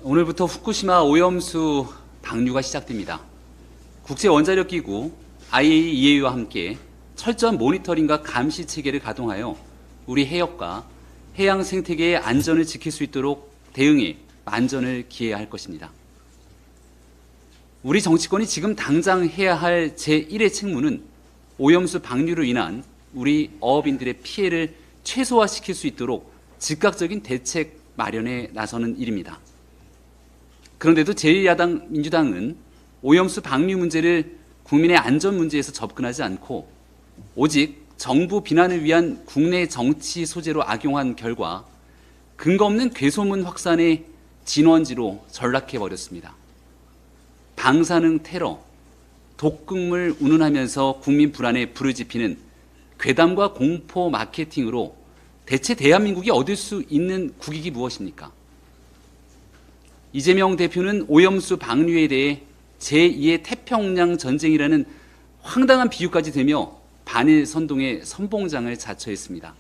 오늘부터 후쿠시마 오염수 방류가 시작됩니다. 국제원자력기구 IAEA와 함께 철저한 모니터링과 감시 체계를 가동하여 우리 해역과 해양 생태계의 안전을 지킬 수 있도록 대응에 만전을 기해야 할 것입니다. 우리 정치권이 지금 당장 해야 할 제1의 책무는 오염수 방류로 인한 우리 어업인들의 피해를 최소화시킬 수 있도록 즉각적인 대책 마련에 나서는 일입니다. 그런데도 제1야당 민주당은 오염수 방류 문제를 국민의 안전 문제에서 접근하지 않고 오직 정부 비난을 위한 국내 정치 소재로 악용한 결과 근거 없는 괴소문 확산의 진원지로 전락해버렸습니다. 방사능 테러, 독극물 운운하면서 국민 불안에 불을 지피는 괴담과 공포 마케팅으로 대체 대한민국이 얻을 수 있는 국익이 무엇입니까? 이재명 대표는 오염수 방류에 대해 제2의 태평양 전쟁이라는 황당한 비유까지 대며 반일 선동의 선봉장을 자처했습니다.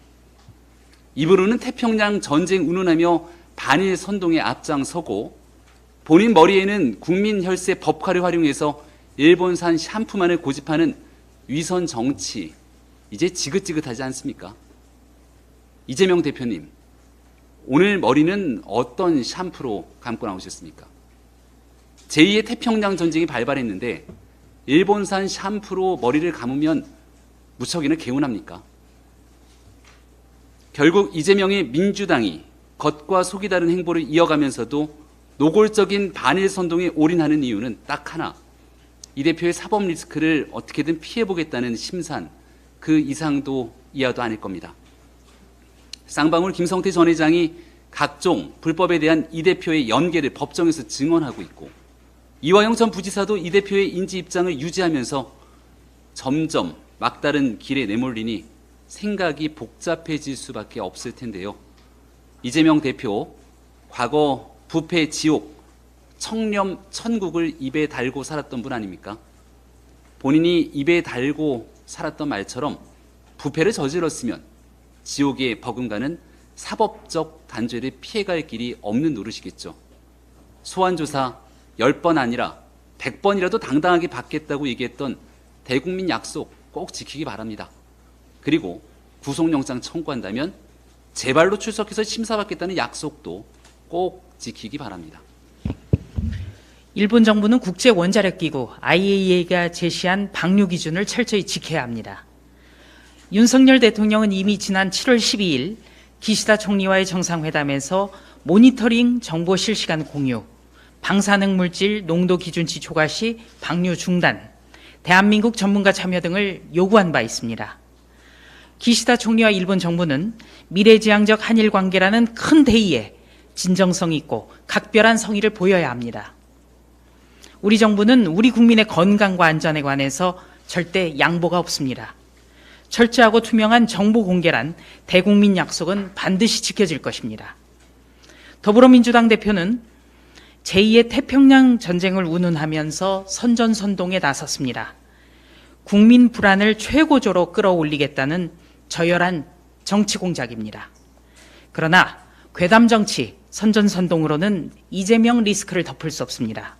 입으로는 태평양 전쟁 운운하며 반일 선동에 앞장서고 본인 머리에는 국민 혈세 법화를 활용해서 일본산 샴푸만을 고집하는 위선 정치, 이제 지긋지긋하지 않습니까? 이재명 대표님, 오늘 머리는 어떤 샴푸로 감고 나오셨습니까? 제2의 태평양 전쟁이 발발했는데 일본산 샴푸로 머리를 감으면 무척이나 개운합니까? 결국 이재명의 민주당이 겉과 속이 다른 행보를 이어가면서도 노골적인 반일 선동에 올인하는 이유는 딱 하나, 이 대표의 사법 리스크를 어떻게든 피해보겠다는 심산, 그 이상도 이하도 아닐 겁니다. 쌍방울 김성태 전 회장이 각종 불법에 대한 이 대표의 연계를 법정에서 증언하고 있고 이화영 전 부지사도 이 대표의 인지 입장을 유지하면서 점점 막다른 길에 내몰리니 생각이 복잡해질 수밖에 없을 텐데요. 이재명 대표, 과거 부패 지옥, 청렴 천국을 입에 달고 살았던 분 아닙니까? 본인이 입에 달고 살았던 말처럼 부패를 저질렀으면 지옥에 버금가는 사법적 단죄를 피해갈 길이 없는 노릇이겠죠. 소환조사 10번 아니라 100번이라도 당당하게 받겠다고 얘기했던 대국민 약속 꼭 지키기 바랍니다. 그리고 구속영장 청구한다면 제발로 출석해서 심사받겠다는 약속도 꼭 지키기 바랍니다. 일본 정부는 국제원자력기구 IAEA가 제시한 방류 기준을 철저히 지켜야 합니다. 윤석열 대통령은 이미 지난 7월 12일 기시다 총리와의 정상회담에서 모니터링 정보 실시간 공유, 방사능 물질 농도 기준치 초과 시 방류 중단, 대한민국 전문가 참여 등을 요구한 바 있습니다. 기시다 총리와 일본 정부는 미래지향적 한일 관계라는 큰 대의에 진정성 있고 각별한 성의를 보여야 합니다. 우리 정부는 우리 국민의 건강과 안전에 관해서 절대 양보가 없습니다. 철저하고 투명한 정보 공개란 대국민 약속은 반드시 지켜질 것입니다. 더불어민주당 대표는 제2의 태평양 전쟁을 운운하면서 선전선동에 나섰습니다. 국민 불안을 최고조로 끌어올리겠다는 저열한 정치 공작입니다. 그러나 괴담 정치, 선전선동으로는 이재명 리스크를 덮을 수 없습니다.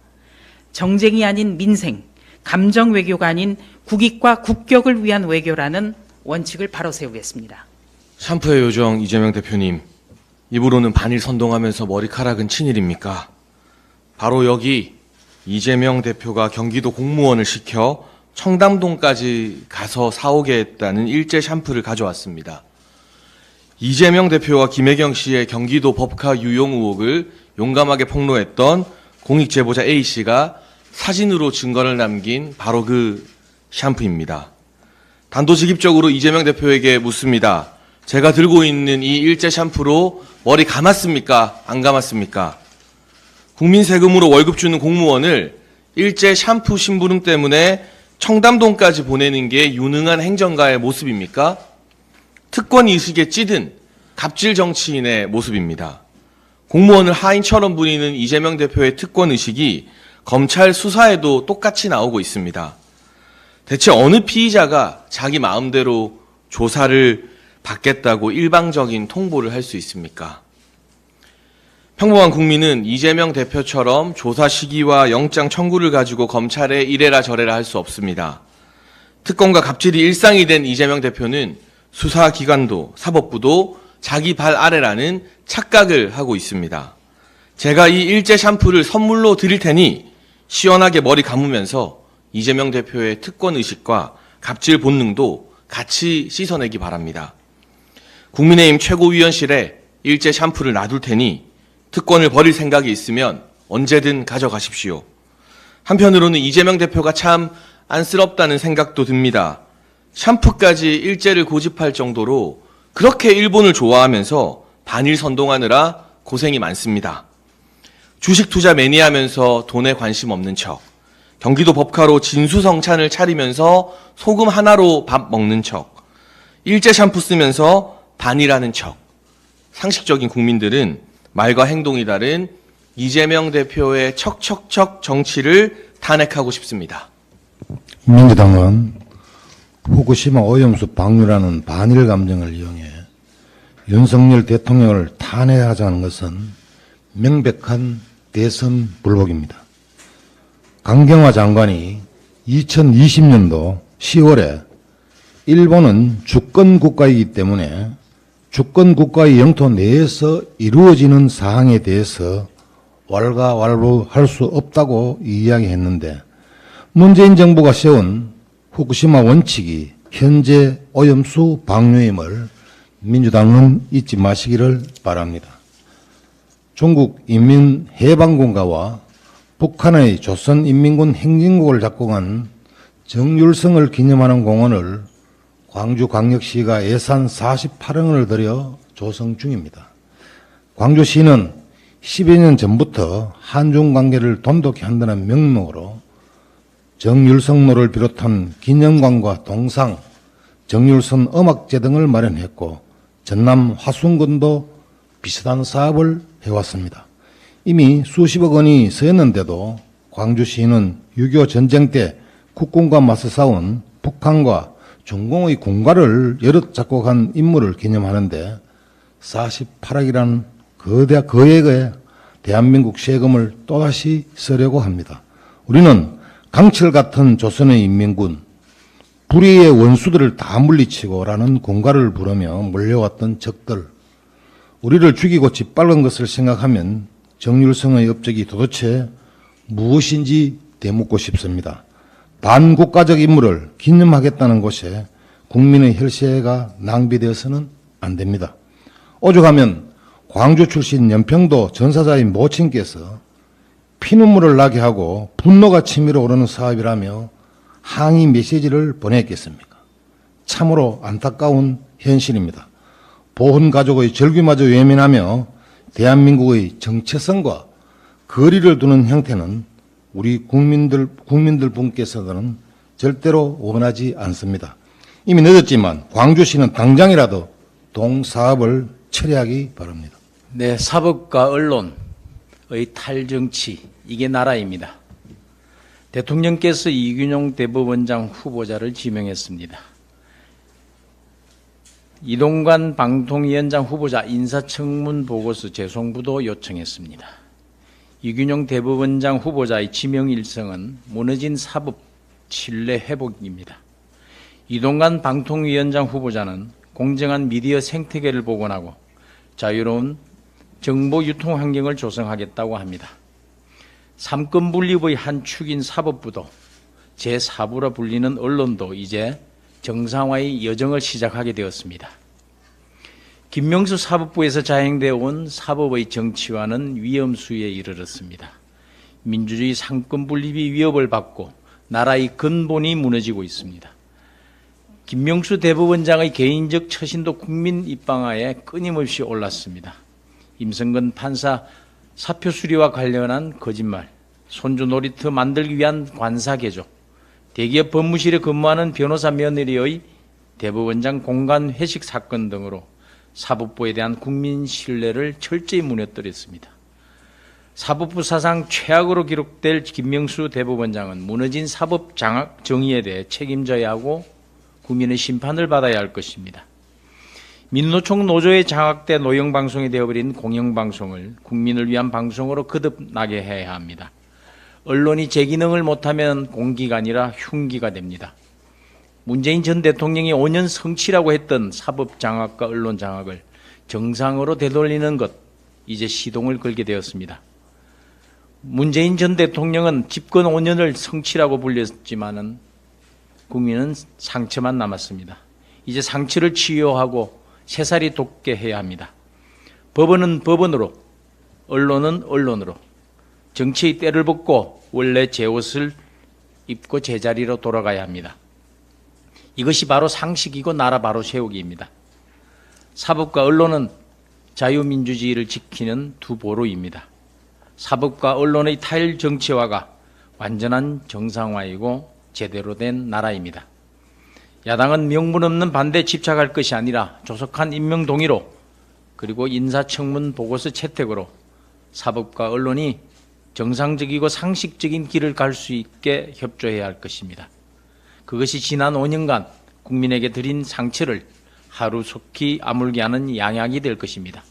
정쟁이 아닌 민생, 감정 외교가 아닌 국익과 국격을 위한 외교라는 원칙을 바로 세우겠습니다. 샴푸의 요정 이재명 대표님, 입으로는 반일 선동하면서 머리카락은 친일입니까? 바로 여기 이재명 대표가 경기도 공무원을 시켜 청담동까지 가서 사오게 했다는 일제 샴푸를 가져왔습니다. 이재명 대표와 김혜경 씨의 경기도 법카 유용 의혹을 용감하게 폭로했던 공익제보자 A씨가 사진으로 증거를 남긴 바로 그 샴푸입니다. 단도직입적으로 이재명 대표에게 묻습니다. 제가 들고 있는 이 일제 샴푸로 머리 감았습니까? 안 감았습니까? 국민 세금으로 월급 주는 공무원을 일제 샴푸 심부름 때문에 청담동까지 보내는 게 유능한 행정가의 모습입니까? 특권 의식에 찌든 갑질 정치인의 모습입니다. 공무원을 하인처럼 부리는 이재명 대표의 특권 의식이 검찰 수사에도 똑같이 나오고 있습니다. 대체 어느 피의자가 자기 마음대로 조사를 받겠다고 일방적인 통보를 할 수 있습니까? 평범한 국민은 이재명 대표처럼 조사 시기와 영장 청구를 가지고 검찰에 이래라 저래라 할 수 없습니다. 특검과 갑질이 일상이 된 이재명 대표는 수사기관도 사법부도 자기 발 아래라는 착각을 하고 있습니다. 제가 이 일제 샴푸를 선물로 드릴 테니 시원하게 머리 감으면서 이재명 대표의 특권 의식과 갑질 본능도 같이 씻어내기 바랍니다. 국민의힘 최고위원실에 일제 샴푸를 놔둘 테니 특권을 버릴 생각이 있으면 언제든 가져가십시오. 한편으로는 이재명 대표가 참 안쓰럽다는 생각도 듭니다. 샴푸까지 일제를 고집할 정도로 그렇게 일본을 좋아하면서 반일 선동하느라 고생이 많습니다. 주식 투자 매니아면서 돈에 관심 없는 척, 경기도 법카로 진수성찬을 차리면서 소금 하나로 밥 먹는 척, 일제 샴푸 쓰면서 반일하는 척. 상식적인 국민들은 말과 행동이 다른 이재명 대표의 척척척 정치를 탄핵하고 싶습니다. 민주당은 후쿠시마 오염수 방류라는 반일 감정을 이용해 윤석열 대통령을 탄핵하자는 것은 명백한 대선 불복입니다. 강경화 장관이 2020년도 10월에 일본은 주권 국가이기 때문에 주권 국가의 영토 내에서 이루어지는 사항에 대해서 왈가왈부할 수 없다고 이야기했는데 문재인 정부가 세운 후쿠시마 원칙이 현재 오염수 방류임을 민주당은 잊지 마시기를 바랍니다. 중국 인민해방군가와 북한의 조선인민군 행진곡을 작곡한 정율성을 기념하는 공원을 광주광역시가 예산 48억 원을 들여 조성 중입니다. 광주시는 10여 년 전부터 한중 관계를 돈독히 한다는 명목으로 정율성로를 비롯한 기념관과 동상, 정율선 음악제 등을 마련했고 전남 화순군도 비슷한 사업을 해왔습니다. 이미 수십억 원이 쓰였는데도 광주시는 6.25 전쟁 때 국군과 맞서 싸운 북한과 중공의 군가를 여럿 작곡한 인물을 기념하는데 48억이라는 거액의 대한민국 세금을 또다시 쓰려고 합니다. 우리는 강철 같은 조선의 인민군, 불의의 원수들을 다 물리치고라는 군가를 부르며 몰려왔던 적들, 우리를 죽이고 짓밟은 것을 생각하면 정율성의 업적이 도대체 무엇인지 되묻고 싶습니다. 반국가적 인물을 기념하겠다는 곳에 국민의 혈세가 낭비되어서는 안 됩니다. 오죽하면 광주 출신 연평도 전사자인 모친께서 피눈물을 나게 하고 분노가 치밀어 오르는 사업이라며 항의 메시지를 보냈겠습니까? 참으로 안타까운 현실입니다. 보훈 가족의 절규마저 외면하며 대한민국의 정체성과 거리를 두는 형태는 우리 국민들 분께서는 절대로 원하지 않습니다. 이미 늦었지만 광주시는 당장이라도 동사업을 철회하기 바랍니다. 네, 사법과 언론의 탈정치, 이게 나라입니다. 대통령께서 이균용 대법원장 후보자를 지명했습니다. 이동관 방통위원장 후보자 인사청문 보고서 재송부도 요청했습니다. 이균용 대법원장 후보자의 지명 일성은 무너진 사법 신뢰 회복입니다. 이동관 방통위원장 후보자는 공정한 미디어 생태계를 복원하고 자유로운 정보 유통 환경을 조성하겠다고 합니다. 삼권 분립의 한 축인 사법부도 제4부로 불리는 언론도 이제 정상화의 여정을 시작하게 되었습니다. 김명수 사법부에서 자행되어 온 사법의 정치화는 위험수위에 이르렀습니다. 민주주의 상권 분립이 위협을 받고 나라의 근본이 무너지고 있습니다. 김명수 대법원장의 개인적 처신도 국민 입방아에 끊임없이 올랐습니다. 임성근 판사 사표 수리와 관련한 거짓말, 손주 놀이터 만들기 위한 관사 개조, 대기업 법무실에 근무하는 변호사 며느리의 대법원장 공간 회식 사건 등으로 사법부에 대한 국민 신뢰를 철저히 무너뜨렸습니다. 사법부 사상 최악으로 기록될 김명수 대법원장은 무너진 사법 정의에 대해 책임져야 하고 국민의 심판을 받아야 할 것입니다. 민노총 노조에 장악돼 노영방송이 되어버린 공영방송을 국민을 위한 방송으로 거듭나게 해야 합니다. 언론이 제 기능을 못하면 공기가 아니라 흉기가 됩니다. 문재인 전 대통령이 5년 성취라고 했던 사법 장악과 언론 장악을 정상으로 되돌리는 것, 이제 시동을 걸게 되었습니다. 문재인 전 대통령은 집권 5년을 성취라고 불렸지만은 국민은 상처만 남았습니다. 이제 상처를 치유하고 새살이 돋게 해야 합니다. 법원은 법원으로, 언론은 언론으로, 정치의 때를 벗고 원래 제 옷을 입고 제자리로 돌아가야 합니다. 이것이 바로 상식이고 나라 바로 세우기입니다. 사법과 언론은 자유민주주의를 지키는 두 보루입니다. 사법과 언론의 타일 정치화가 완전한 정상화이고 제대로 된 나라입니다. 야당은 명분 없는 반대에 집착할 것이 아니라 조속한 임명 동의로 그리고 인사청문 보고서 채택으로 사법과 언론이 정상적이고 상식적인 길을 갈 수 있게 협조해야 할 것입니다. 그것이 지난 5년간 국민에게 드린 상처를 하루속히 아물게 하는 양약이 될 것입니다.